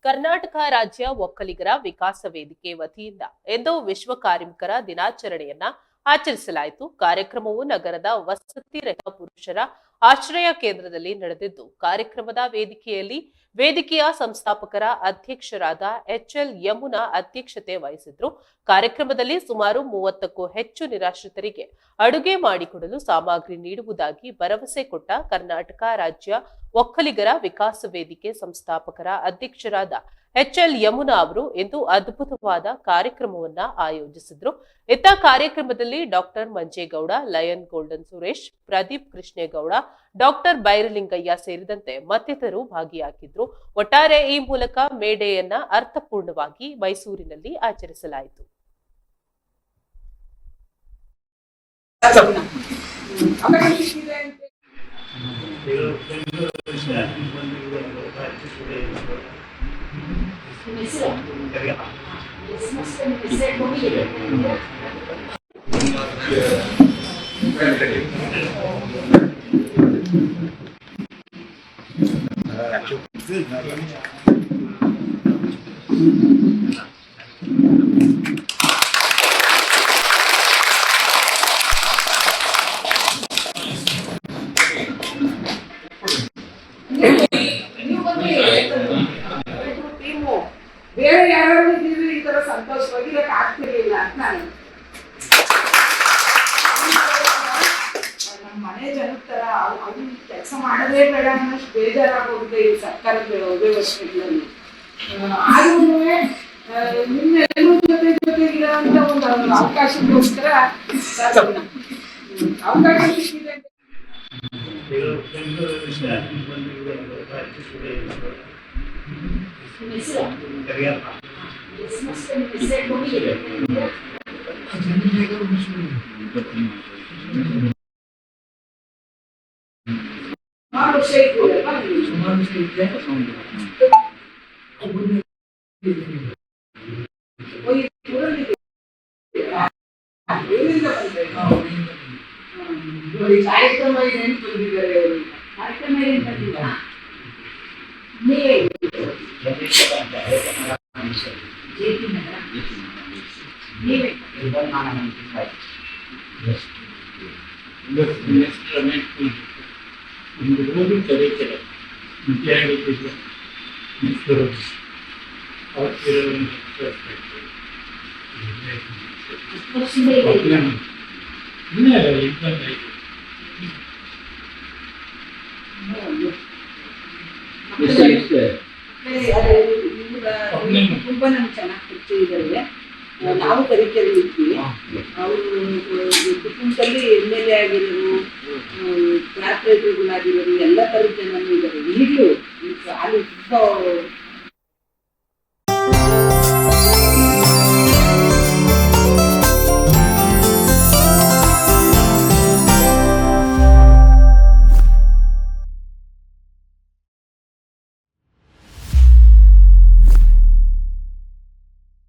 ಕರ್ನಾಟಕ ರಾಜ್ಯ ಒಕ್ಕಲಿಗರ ವಿಕಾಸ ವೇದಿಕೆ ವತಿಯಿಂದ ಇಂದು ವಿಶ್ವ ಕಾರ್ಮಿಕರ ದಿನಾಚರಣೆಯನ್ನ ಆಚರಿಸಲಾಯಿತು. ಕಾರ್ಯಕ್ರಮವು ನಗರದ ವಸತಿ ರಹಿತ ಪುರುಷರ ಆಶ್ರಯ ಕೇಂದ್ರದಲ್ಲಿ ನಡೆದಿದ್ದು, ಕಾರ್ಯಕ್ರಮದ ವೇದಿಕೆಯ ಸಂಸ್ಥಾಪಕರ ಅಧ್ಯಕ್ಷರಾದ ಎಚ್ಎಲ್ ಯಮುನಾ ಅಧ್ಯಕ್ಷತೆ ವಹಿಸಿದ್ರು. ಕಾರ್ಯಕ್ರಮದಲ್ಲಿ ಸುಮಾರು 30ಕ್ಕೂ ಹೆಚ್ಚು ನಿರಾಶ್ರಿತರಿಗೆ ಅಡುಗೆ ಮಾಡಿಕೊಡಲು ಸಾಮಗ್ರಿ ನೀಡುವುದಾಗಿ ಭರವಸೆ ಕೊಟ್ಟ ಕರ್ನಾಟಕ ರಾಜ್ಯ ಒಕ್ಕಲಿಗರ ವಿಕಾಸ ವೇದಿಕೆ ಸಂಸ್ಥಾಪಕರ ಅಧ್ಯಕ್ಷರಾದ ಎಚ್ಎಲ್ ಯಮುನಾ ಅವರು ಇಂದು ಅದ್ಭುತವಾದ ಕಾರ್ಯಕ್ರಮವನ್ನ ಆಯೋಜಿಸಿದ್ರು. ಇತ್ತ ಕಾರ್ಯಕ್ರಮದಲ್ಲಿ doctor Manjegowda, lion golden Suresh, Pradeep Krishnegowda, doctor Byralingaiah ಸೇರಿದಂತೆ ಮತ್ತಿತರರು ಭಾಗಿಯಾಗಿದ್ರು. ಒಟ್ಟಾರೆ ಈ ಮೂಲಕ ಮೇ ಡೇಯನ್ನ ಅರ್ಥಪೂರ್ಣವಾಗಿ ಮೈಸೂರಿನಲ್ಲಿ ಆಚರಿಸಲಾಯಿತು. ಬೇರೆ ಯಾರು ಈ ತರ ಸಂತೋಷವಾಗಿರಕ್ಕೆ ಆಗ್ತಿರ್ಲಿಲ್ಲ ಅಂತ ನಾನು ನಮ್ಮ ಮನೆ ಜನದ ತರ ಅವ್ರು ಕೆಲಸ ಮಾಡೋದೇ ಬೇಡ ಅನ್ನೋಷ್ಟು ಬೇಜಾರಾಗೋಗಿದೆ ಈ ಸರ್ಕಾರದ ವ್ಯವಸ್ಥೆಗಳಲ್ಲಿ. ಆದ್ರೂ ನಿಮ್ಮೆಲ್ಲರೂ ಜೊತೆಗಿರೋಂಥ ಒಂದು ಅವಕಾಶಕ್ಕೋಸ್ಕರ ಅವಕಾಶ ಸಿಕ್ಕಿದೆ. ಕಾರ್ಯಕ್ರಮ ಏನೇನು ಬಂದಿದ್ದಾರೆ ಅವರು ಕಾರ್ಯಕ್ರಮ ಏನ್ ಬಂದಿಲ್ಲ ನೀವೇ ತುಂಬಾ ನಮ್ಗೆ ಚೆನ್ನಾಗಿ ಪರಿಚಯ. ನಾವು ಕರಿಕೆರೆ ಇದ್ವಿ. ಅವರು ಕುಟುಂಬದಲ್ಲಿ MLA ಆಗಿರೋರು, ಕಾರ್ಪೊರೇಟರ್ಗಳಾಗಿರೋರು ಎಲ್ಲ ಥರದ ಜನರು ಇದ್ದಾರೆ. ಈಗಲೂ ಅಲ್ಲಿ ತುಂಬ